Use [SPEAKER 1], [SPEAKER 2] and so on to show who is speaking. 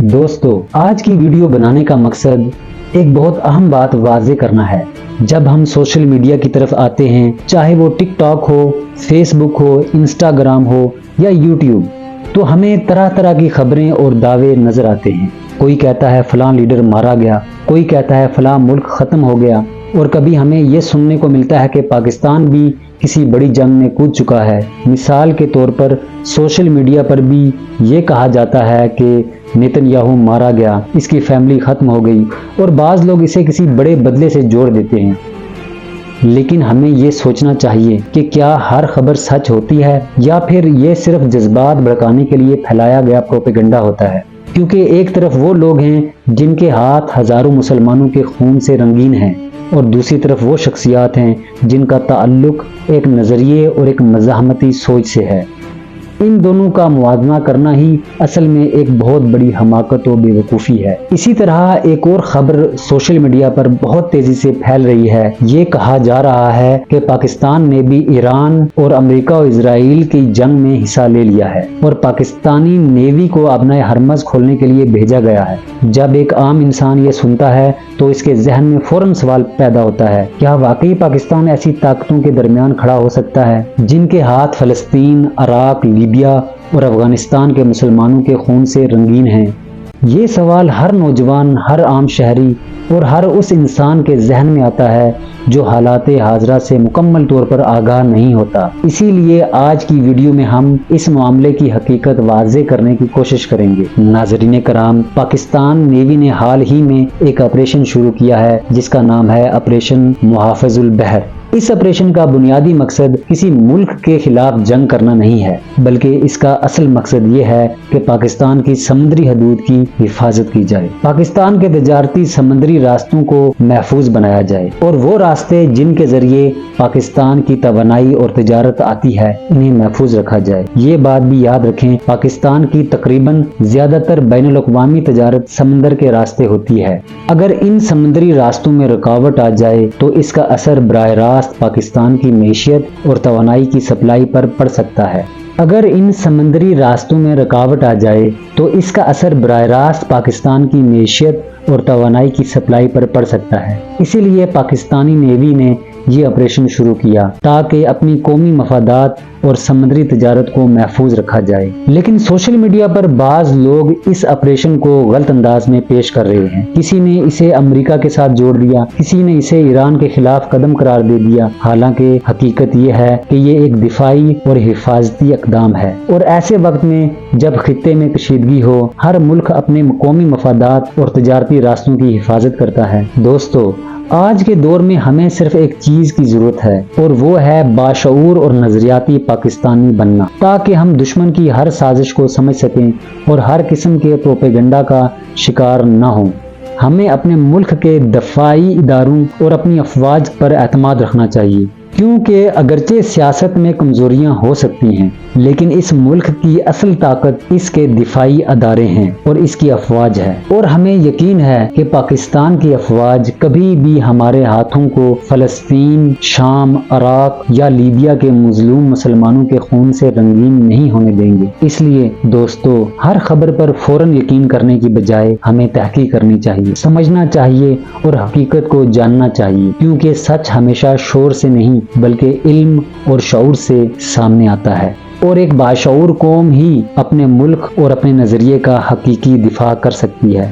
[SPEAKER 1] دوستو، آج کی ویڈیو بنانے کا مقصد ایک بہت اہم بات واضح کرنا ہے۔ جب ہم سوشل میڈیا کی طرف آتے ہیں، چاہے وہ ٹک ٹاک ہو، فیس بک ہو، انسٹاگرام ہو یا یوٹیوب، تو ہمیں طرح طرح کی خبریں اور دعوے نظر آتے ہیں۔ کوئی کہتا ہے فلاں لیڈر مارا گیا، کوئی کہتا ہے فلاں ملک ختم ہو گیا، اور کبھی ہمیں یہ سننے کو ملتا ہے کہ پاکستان بھی کسی بڑی جنگ میں کود چکا ہے۔ مثال کے طور پر سوشل میڈیا پر بھی یہ کہا جاتا ہے کہ نیتن یاہو مارا گیا، اس کی فیملی ختم ہو گئی، اور بعض لوگ اسے کسی بڑے بدلے سے جوڑ دیتے ہیں۔ لیکن ہمیں یہ سوچنا چاہیے کہ کیا ہر خبر سچ ہوتی ہے یا پھر یہ صرف جذبات بھڑکانے کے لیے پھیلایا گیا پروپیگنڈا ہوتا ہے۔ کیونکہ ایک طرف وہ لوگ ہیں جن کے ہاتھ ہزاروں مسلمانوں کے خون سے رنگین ہیں، اور دوسری طرف وہ شخصیات ہیں جن کا تعلق ایک نظریے اور ایک مزاحمتی سوچ سے ہے۔ ان دونوں کا موازنہ کرنا ہی اصل میں ایک بہت بڑی حماقت و بے وقوفی ہے۔ اسی طرح ایک اور خبر سوشل میڈیا پر بہت تیزی سے پھیل رہی ہے۔ یہ کہا جا رہا ہے کہ پاکستان نے بھی ایران اور امریکہ و اسرائیل کی جنگ میں حصہ لے لیا ہے، اور پاکستانی نیوی کو ابنائے ہرمز کھولنے کے لیے بھیجا گیا ہے۔ جب ایک عام انسان یہ سنتا ہے تو اس کے ذہن میں فوراً سوال پیدا ہوتا ہے، کیا واقعی پاکستان ایسی طاقتوں کے درمیان کھڑا ہو سکتا ہے جن کے ہاتھ فلسطین، عراق، لیبیا اور افغانستان کے مسلمانوں کے خون سے رنگین ہیں؟ یہ سوال ہر نوجوان، ہر عام شہری اور ہر اس انسان کے ذہن میں آتا ہے جو حالات حاضرہ سے مکمل طور پر آگاہ نہیں ہوتا۔ اسی لیے آج کی ویڈیو میں ہم اس معاملے کی حقیقت واضح کرنے کی کوشش کریں گے۔ ناظرین کرام، پاکستان نیوی نے حال ہی میں ایک آپریشن شروع کیا ہے جس کا نام ہے آپریشن محافظ البحر۔ اس آپریشن کا بنیادی مقصد کسی ملک کے خلاف جنگ کرنا نہیں ہے، بلکہ اس کا اصل مقصد یہ ہے کہ پاکستان کی سمندری حدود کی حفاظت کی جائے، پاکستان کے تجارتی سمندری راستوں کو محفوظ بنایا جائے، اور وہ راستے جن کے ذریعے پاکستان کی توانائی اور تجارت آتی ہے انہیں محفوظ رکھا جائے۔ یہ بات بھی یاد رکھیں، پاکستان کی تقریباً زیادہ تر بین الاقوامی تجارت سمندر کے راستے ہوتی ہے۔ اگر ان سمندری راستوں میں رکاوٹ آ جائے تو اس کا اثر براہ راست پاکستان کی معیشت اور توانائی کی سپلائی پر پڑ سکتا ہے۔ اگر ان سمندری راستوں میں رکاوٹ آ جائے تو اس کا اثر براہ راست پاکستان کی معیشت اور توانائی کی سپلائی پر پڑ سکتا ہے۔ اسی لیے پاکستانی نیوی نے یہ آپریشن شروع کیا تاکہ اپنی قومی مفادات اور سمندری تجارت کو محفوظ رکھا جائے۔ لیکن سوشل میڈیا پر بعض لوگ اس آپریشن کو غلط انداز میں پیش کر رہے ہیں۔ کسی نے اسے امریکہ کے ساتھ جوڑ دیا، کسی نے اسے ایران کے خلاف قدم قرار دے دیا، حالانکہ حقیقت یہ ہے کہ یہ ایک دفاعی اور حفاظتی اقدام ہے۔ اور ایسے وقت میں جب خطے میں کشیدگی ہو، ہر ملک اپنے قومی مفادات اور تجارتی راستوں کی حفاظت کرتا ہے۔ دوستو، آج کے دور میں ہمیں صرف ایک چیز کی ضرورت ہے، اور وہ ہے باشعور اور نظریاتی پاکستانی بننا، تاکہ ہم دشمن کی ہر سازش کو سمجھ سکیں اور ہر قسم کے پروپیگنڈا کا شکار نہ ہوں۔ ہمیں اپنے ملک کے دفاعی اداروں اور اپنی افواج پر اعتماد رکھنا چاہیے، کیونکہ اگرچہ سیاست میں کمزوریاں ہو سکتی ہیں، لیکن اس ملک کی اصل طاقت اس کے دفاعی ادارے ہیں اور اس کی افواج ہے۔ اور ہمیں یقین ہے کہ پاکستان کی افواج کبھی بھی ہمارے ہاتھوں کو فلسطین، شام، عراق یا لیبیا کے مظلوم مسلمانوں کے خون سے رنگین نہیں ہونے دیں گے۔ اس لیے دوستو، ہر خبر پر فوراً یقین کرنے کی بجائے ہمیں تحقیق کرنی چاہیے، سمجھنا چاہیے اور حقیقت کو جاننا چاہیے، کیونکہ سچ ہمیشہ شور سے نہیں بلکہ علم اور شعور سے سامنے آتا ہے، اور ایک باشعور قوم ہی اپنے ملک اور اپنے نظریے کا حقیقی دفاع کر سکتی ہے۔